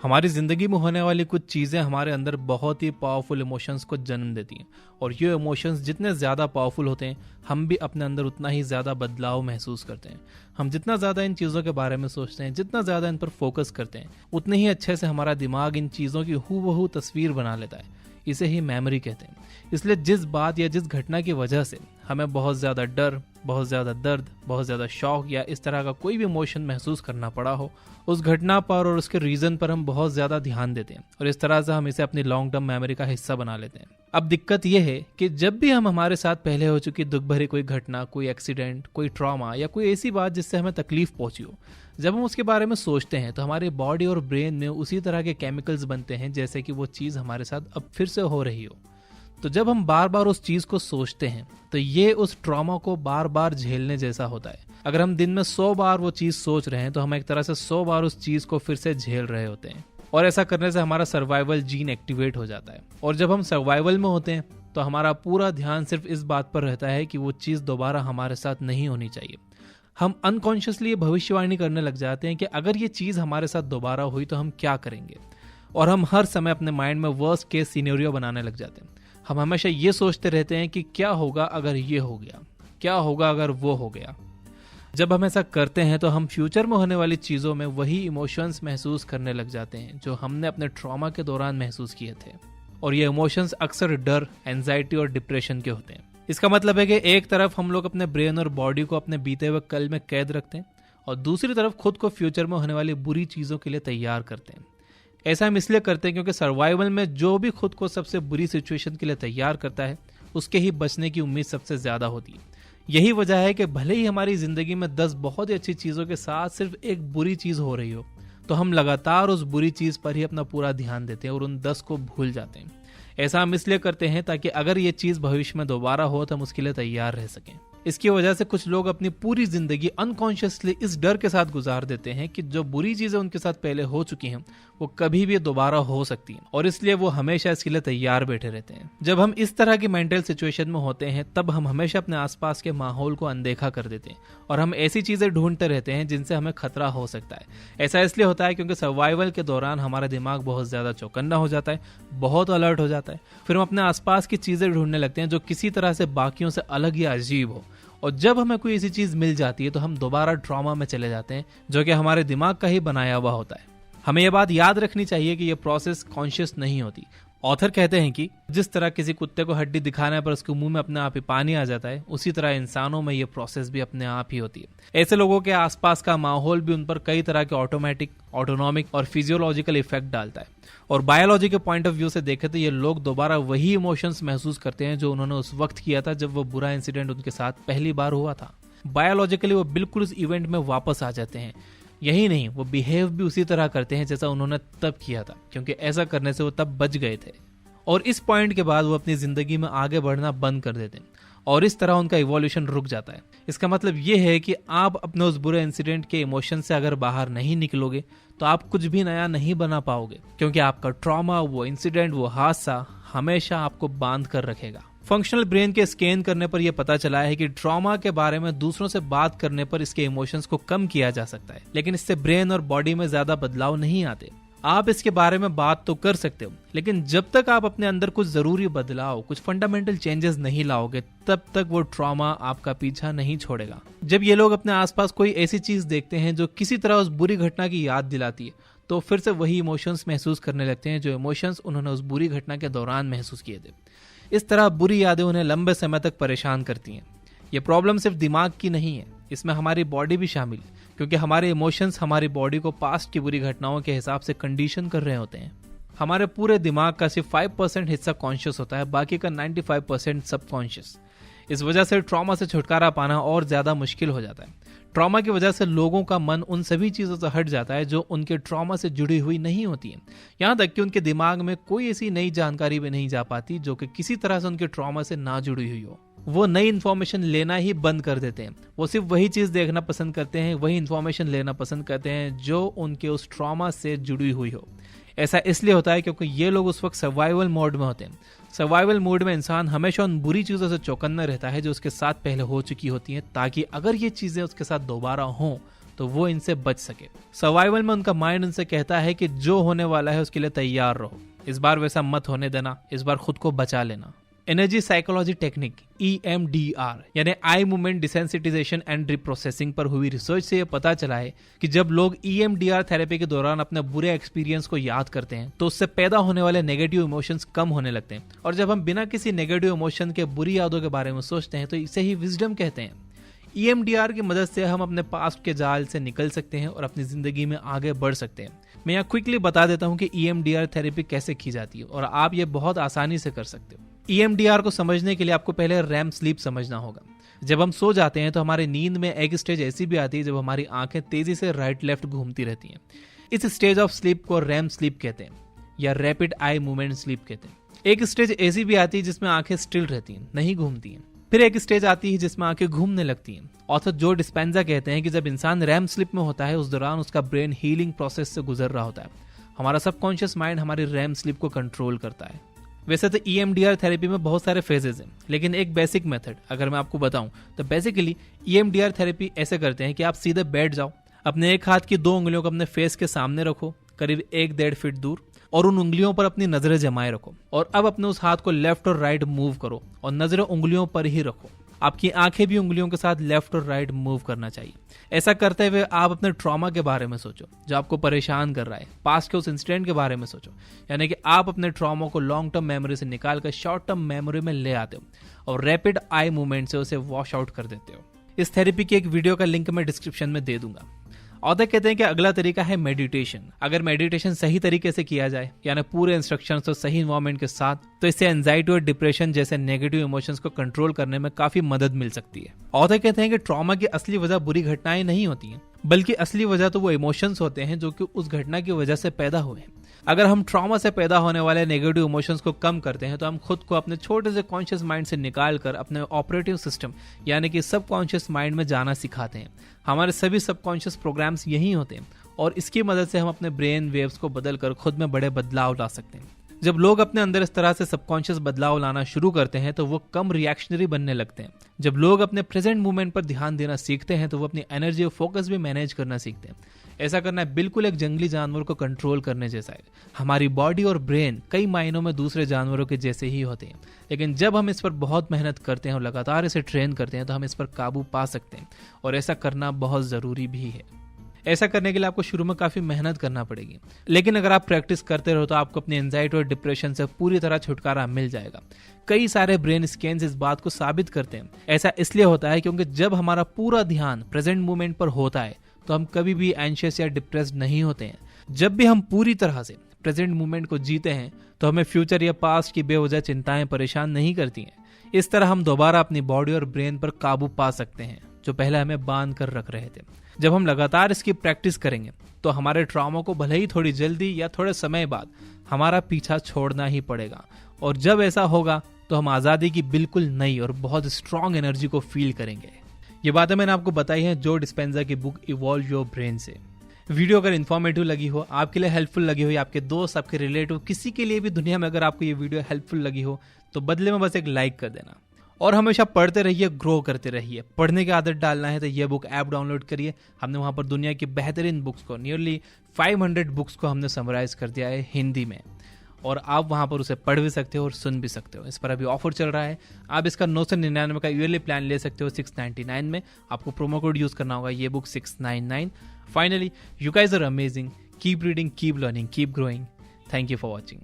हमारी ज़िंदगी में होने वाली कुछ चीज़ें हमारे अंदर बहुत ही पावरफुल इमोशंस को जन्म देती हैं, और ये इमोशंस जितने ज़्यादा पावरफुल होते हैं हम भी अपने अंदर उतना ही ज़्यादा बदलाव महसूस करते हैं। हम जितना ज़्यादा इन चीज़ों के बारे में सोचते हैं, जितना ज़्यादा इन पर फोकस करते हैं, उतने ही अच्छे से हमारा दिमाग इन चीज़ों की हूबहू तस्वीर बना लेता है। इसे ही मेमोरी कहते हैं। इसलिए जिस बात या जिस घटना की वजह से हमें बहुत ज़्यादा डर, बहुत ज़्यादा दर्द, बहुत ज़्यादा शौक या इस तरह का कोई भी इमोशन महसूस करना पड़ा हो, उस घटना पर और उसके रीज़न पर हम बहुत ज़्यादा ध्यान देते हैं और इस तरह से हम इसे अपनी लॉन्ग टर्म मेमोरी का हिस्सा बना लेते हैं। अब दिक्कत यह है कि जब भी हम हमारे साथ पहले हो चुकी दुख भरी कोई घटना, कोई एक्सीडेंट, कोई ट्रॉमा या कोई ऐसी बात जिससे हमें तकलीफ पहुंची हो, जब हम उसके बारे में सोचते हैं तो हमारी बॉडी और ब्रेन में उसी तरह के केमिकल्स बनते हैं जैसे कि वो चीज़ हमारे साथ अब फिर से हो रही हो। तो जब हम बार बार उस चीज़ को सोचते हैं तो ये उस ट्रॉमा को बार बार झेलने जैसा होता है। अगर हम दिन में 100 बार वो चीज़ सोच रहे हैं तो हम एक तरह से 100 बार उस चीज़ को फिर से झेल रहे होते हैं, और ऐसा करने से हमारा सर्वाइवल जीन एक्टिवेट हो जाता है। और जब हम सर्वाइवल में होते हैं तो हमारा पूरा ध्यान सिर्फ इस बात पर रहता है कि वो चीज़ दोबारा हमारे साथ नहीं होनी चाहिए। हम अनकॉन्शियसली ये भविष्यवाणी करने लग जाते हैं कि अगर ये चीज़ हमारे साथ दोबारा हुई तो हम क्या करेंगे, और हम हर समय अपने माइंड में वर्स्ट केस सिनेरियो बनाने लग जाते हैं। हम हमेशा ये सोचते रहते हैं कि क्या होगा अगर ये हो गया, क्या होगा अगर वो हो गया। जब हम ऐसा करते हैं तो हम फ्यूचर में होने वाली चीज़ों में वही इमोशंस महसूस करने लग जाते हैं जो हमने अपने ट्रॉमा के दौरान महसूस किए थे, और ये इमोशंस अक्सर डर, एंजाइटी और डिप्रेशन के होते हैं। इसका मतलब है कि एक तरफ हम लोग अपने ब्रेन और बॉडी को अपने बीते हुए कल में कैद रखते हैं और दूसरी तरफ खुद को फ्यूचर में होने वाली बुरी चीज़ों के लिए तैयार करते हैं। ऐसा हम इसलिए करते हैं क्योंकि सर्वाइवल में जो भी खुद को सबसे बुरी सिचुएशन के लिए तैयार करता है उसके ही बचने की उम्मीद सबसे ज़्यादा होती है। यही वजह है कि भले ही हमारी ज़िंदगी में 10 बहुत ही अच्छी चीज़ों के साथ सिर्फ एक बुरी चीज़ हो रही हो, तो हम लगातार उस बुरी चीज़ पर ही अपना पूरा ध्यान देते हैं और उन 10 को भूल जाते हैं। ऐसा हम इसलिए करते हैं ताकि अगर ये चीज़ भविष्य में दोबारा हो तो हम उसके लिए तैयार रह सकें। इसकी वजह से कुछ लोग अपनी पूरी जिंदगी अनकॉन्शियसली इस डर के साथ गुजार देते हैं कि जो बुरी चीज़ें उनके साथ पहले हो चुकी हैं वो कभी भी दोबारा हो सकती हैं, और इसलिए वो हमेशा इसके लिए तैयार बैठे रहते हैं। जब हम इस तरह की मेंटल सिचुएशन में होते हैं तब हम हमेशा अपने आसपास के माहौल को अनदेखा कर देते हैं और हम ऐसी चीज़ें ढूंढते रहते हैं जिनसे हमें खतरा हो सकता है। ऐसा इसलिए होता है क्योंकि सर्वाइवल के दौरान हमारा दिमाग बहुत ज़्यादा चौकन्ना हो जाता है, बहुत अलर्ट हो जाता है। फिर हम अपने आसपास की चीज़ें ढूंढने लगते हैं जो किसी तरह से बाकियों से अलग या अजीब हो, और जब हमें कोई ऐसी चीज़ मिल जाती है तो हम दोबारा ट्रॉमा में चले जाते हैं जो कि हमारे दिमाग का ही बनाया हुआ होता है। हमें यह बात याद रखनी चाहिए कि यह प्रोसेस कॉन्शियस नहीं होती। ऑथर कहते हैं कि जिस तरह किसी कुत्ते को हड्डी दिखाने पर उसके मुंह में अपने आप ही पानी आ जाता है, उसी तरह इंसानों में यह प्रोसेस भी अपने आप ही होती है। ऐसे लोगों के आसपास का माहौल भी उन पर कई तरह के ऑटोमेटिक, ऑटोनॉमिक और फिजियोलॉजिकल इफेक्ट डालता है, और बायोलॉजी के पॉइंट ऑफ व्यू से देखें तो ये लोग दोबारा वही इमोशंस महसूस करते हैं जो उन्होंने उस वक्त किया था जब वो बुरा इंसिडेंट उनके साथ पहली बार हुआ था। बायोलॉजिकली वो बिल्कुल उस इवेंट में वापस आ जाते हैं। यही नहीं, वो बिहेव भी उसी तरह करते हैं जैसा उन्होंने तब किया था, क्योंकि ऐसा करने से वो तब बच गए थे। और इस पॉइंट के बाद वो अपनी जिंदगी में आगे बढ़ना बंद कर देते हैं और इस तरह उनका इवोल्यूशन रुक जाता है। इसका मतलब ये है कि आप अपने उस बुरे इंसिडेंट के इमोशन से अगर बाहर नहीं निकलोगे तो आप कुछ भी नया नहीं बना पाओगे, क्योंकि आपका ट्रॉमा, वो इंसिडेंट, वो हादसा हमेशा आपको बांध कर रखेगा। फंक्शनल ब्रेन के स्कैन करने पर यह पता चला है कि ट्रॉमा के बारे में दूसरों से बात करने पर इसके इमोशंस को कम किया जा सकता है, लेकिन इससे ब्रेन और बॉडी में ज्यादा बदलाव नहीं आते। आप इसके बारे में बात तो कर सकते हो, लेकिन जब तक आप अपने अंदर कुछ जरूरी बदलाव, कुछ फंडामेंटल चेंजेस नहीं लाओगे तब तक वो ट्रॉमा आपका पीछा नहीं छोड़ेगा। जब ये लोग अपने आसपास कोई ऐसी चीज देखते हैं जो किसी तरह उस बुरी घटना की याद दिलाती है तो फिर से वही इमोशंस महसूस करने लगते हैं जो इमोशंस उन्होंने उस बुरी घटना के दौरान महसूस किए थे। इस तरह बुरी यादें उन्हें लंबे समय तक परेशान करती हैं। ये प्रॉब्लम सिर्फ दिमाग की नहीं है, इसमें हमारी बॉडी भी शामिल है, क्योंकि हमारे इमोशंस हमारी बॉडी को पास्ट की बुरी घटनाओं के हिसाब से कंडीशन कर रहे होते हैं। हमारे पूरे दिमाग का सिर्फ 5% हिस्सा कॉन्शियस होता है, बाकी का 95% सबकॉन्शियस। इस वजह से ट्रॉमा से छुटकारा पाना और ज्यादा मुश्किल हो जाता है। ट्रॉमा की वजह से लोगों का मन उन सभी चीज़ों से हट जाता है जो उनके ट्रॉमा से जुड़ी हुई नहीं होती हैं। यहाँ तक कि उनके दिमाग में कोई ऐसी नई जानकारी भी नहीं जा पाती जो कि किसी तरह से उनके ट्रॉमा से ना जुड़ी हुई हो। वो नई इन्फॉर्मेशन लेना ही बंद कर देते हैं। वो सिर्फ वही चीज़ देखना पसंद करते हैं, वही इन्फॉर्मेशन लेना पसंद करते हैं जो उनके उस ट्रॉमा से जुड़ी हुई हो। ऐसा इसलिए होता है क्योंकि ये लोग उस वक्त सर्वाइवल मोड में होते हैं। सर्वाइवल मोड में इंसान हमेशा उन बुरी चीज़ों से चौकन्ना रहता है जो उसके साथ पहले हो चुकी होती हैं, ताकि अगर ये चीज़ें उसके साथ दोबारा हों तो वो इनसे बच सके। सर्वाइवल में उनका माइंड उनसे कहता है कि जो होने वाला है उसके लिए तैयार रहो, इस बार वैसा मत होने देना, इस बार खुद को बचा लेना। एनर्जी साइकोलॉजी टेक्निक EMDR यानी eye movement desensitisation and reprocessing पर हुई रिसर्च से यह पता चला है कि जब लोग EMDR थेरेपी के दौरान अपने बुरे एक्सपीरियंस को याद करते हैं तो उससे पैदा होने वाले नेगेटिव इमोशंस कम होने लगते हैं। और जब हम बिना किसी नेगेटिव इमोशन के बुरी यादों के बारे में सोचते हैं तो इसे ही विजडम कहते हैं। EMDR की मदद से हम अपने पास्ट के जाल से निकल सकते हैं और अपनी जिंदगी में आगे बढ़ सकते हैं। मैं यहाँ क्विकली बता देता हूँ कि EMDR थेरेपी कैसे की जाती है और आप ये बहुत आसानी से कर सकते हो। EMDR को समझने के लिए आपको पहले रैम स्लीप समझना होगा। जब हम सो जाते हैं तो हमारी नींद में एक स्टेज ऐसी भी आती है जब हमारी आंखें तेजी से राइट लेफ्ट घूमती रहती हैं। इस स्टेज ऑफ स्लीप को रैम स्लीप कहते हैं या रैपिड आई मूवमेंट स्लीप कहते हैं। एक स्टेज ऐसी भी आती है जिसमें आंखें स्टिल रहती हैं, नहीं घूमती हैं। फिर एक स्टेज आती है जिसमें आंखें घूमने लगती हैं। ऑथर जो डिस्पेंजा कहते हैं कि जब इंसान रैम स्लीप में होता है उस दौरान उसका ब्रेन हीलिंग प्रोसेस से गुजर रहा होता है। हमारा सबकॉन्शियस माइंड हमारी रैम स्लीप को कंट्रोल करता है। वैसे तो EMDR थेरेपी में बहुत सारे फेजेस हैं, लेकिन एक बेसिक मेथड अगर मैं आपको बताऊं तो बेसिकली EMDR थेरेपी ऐसे करते हैं कि आप सीधे बैठ जाओ, अपने एक हाथ की 2 उंगलियों को अपने फेस के सामने रखो करीब 1-1.5 फीट दूर और उन उंगलियों पर अपनी नजरें जमाए रखो और अब अपने उस हाथ को लेफ्ट और राइट मूव करो और नजरें उंगलियों पर ही रखो। आपकी आंखें भी उंगलियों के साथ लेफ्ट और राइट मूव करना चाहिए। ऐसा करते हुए आप अपने ट्रॉमा के बारे में सोचो जो आपको परेशान कर रहा है, पास्ट के उस इंसिडेंट के बारे में सोचो, यानी कि आप अपने ट्रॉमा को लॉन्ग टर्म मेमोरी से निकाल कर शॉर्ट टर्म मेमोरी में ले आते हो और रैपिड आई मूवमेंट से उसे वॉश आउट कर देते हो। इस थेरेपी की एक वीडियो का लिंक मैं डिस्क्रिप्शन में दे दूंगा। ऑथर कहते हैं कि अगला तरीका है मेडिटेशन। अगर मेडिटेशन सही तरीके से किया जाए यानी पूरे इंस्ट्रक्शंस और सही इन्वायरमेंट के साथ तो इससे एंजाइटी और डिप्रेशन जैसे नेगेटिव इमोशंस को कंट्रोल करने में काफी मदद मिल सकती है। ऑथर कहते हैं कि ट्रॉमा की असली वजह बुरी घटनाएं नहीं होती हैं, बल्कि असली वजह तो वो इमोशंस होते हैं जो कि उस घटना की वजह से पैदा हुए हैं। अगर हम ट्रॉमा से पैदा होने वाले नेगेटिव इमोशंस को कम करते हैं तो हम खुद को अपने छोटे से कॉन्शियस माइंड से निकाल कर अपने ऑपरेटिव सिस्टम यानी कि सबकॉन्शियस माइंड में जाना सिखाते हैं। हमारे सभी सबकॉन्शियस प्रोग्राम्स यही होते हैं और इसकी मदद से हम अपने ब्रेन वेव्स को बदल कर खुद में बड़े बदलाव ला सकते हैं। जब लोग अपने अंदर इस तरह से सबकॉन्शियस बदलाव लाना शुरू करते हैं तो वो कम रिएक्शनरी बनने लगते हैं। जब लोग अपने प्रेजेंट मूवमेंट पर ध्यान देना सीखते हैं तो वो अपनी एनर्जी और फोकस भी मैनेज करना सीखते हैं। ऐसा करना बिल्कुल एक जंगली जानवर को कंट्रोल करने जैसा है। हमारी बॉडी और ब्रेन कई मायनों में दूसरे जानवरों के जैसे ही होते हैं, लेकिन जब हम इस पर बहुत मेहनत करते हैं और लगातार इसे ट्रेन करते हैं तो हम इस पर काबू पा सकते हैं और ऐसा करना बहुत ज़रूरी भी है। ऐसा करने के लिए आपको शुरू में काफ़ी मेहनत करना पड़ेगी, लेकिन अगर आप प्रैक्टिस करते रहो तो आपको अपनी एंजाइटी और डिप्रेशन से पूरी तरह छुटकारा मिल जाएगा। कई सारे ब्रेन स्कैन्स इस बात को साबित करते हैं। ऐसा इसलिए होता है क्योंकि जब हमारा पूरा ध्यान प्रेजेंट मोमेंट पर होता है तो हम कभी भी एंशियस या डिप्रेस्ड नहीं होते हैं। जब भी हम पूरी तरह से प्रेजेंट मोमेंट को जीते हैं तो हमें फ्यूचर या पास्ट की बेवजह चिंताएं परेशान नहीं करती हैं। इस तरह हम दोबारा अपनी बॉडी और ब्रेन पर काबू पा सकते हैं जो पहले हमें बांध कर रख रहे थे। जब हम लगातार इसकी प्रैक्टिस करेंगे तो हमारे ट्रॉमा को भले ही थोड़ी जल्दी या थोड़े समय बाद हमारा पीछा छोड़ना ही पड़ेगा और जब ऐसा होगा तो हम आज़ादी की बिल्कुल नई और बहुत स्ट्रॉन्ग एनर्जी को फील करेंगे। ये बातें मैंने आपको बताई हैं जो डिस्पेंजा की बुक इवॉल्व योर ब्रेन से। वीडियो अगर इन्फॉर्मेटिव लगी हो, आपके लिए हेल्पफुल लगी हो या आपके दोस्त, आपके रिलेटिव, किसी के लिए भी दुनिया में अगर आपको ये वीडियो हेल्पफुल लगी हो तो बदले में बस एक लाइक कर देना और हमेशा पढ़ते रहिए, ग्रो करते रहिए। पढ़ने की आदत डालना है तो ये बुक ऐप डाउनलोड करिए। हमने वहाँ पर दुनिया की बेहतरीन बुक्स को, नियरली 500 बुक्स को हमने समराइज कर दिया है हिंदी में और आप वहाँ पर उसे पढ़ भी सकते हो और सुन भी सकते हो। इस पर अभी ऑफर चल रहा है। आप इसका 999 का ईयरली प्लान ले सकते हो 699 में। आपको प्रोमो कोड यूज़ करना होगा ये book 699। Finally, you guys are amazing. Keep reading, keep learning, keep growing. Thank you for watching.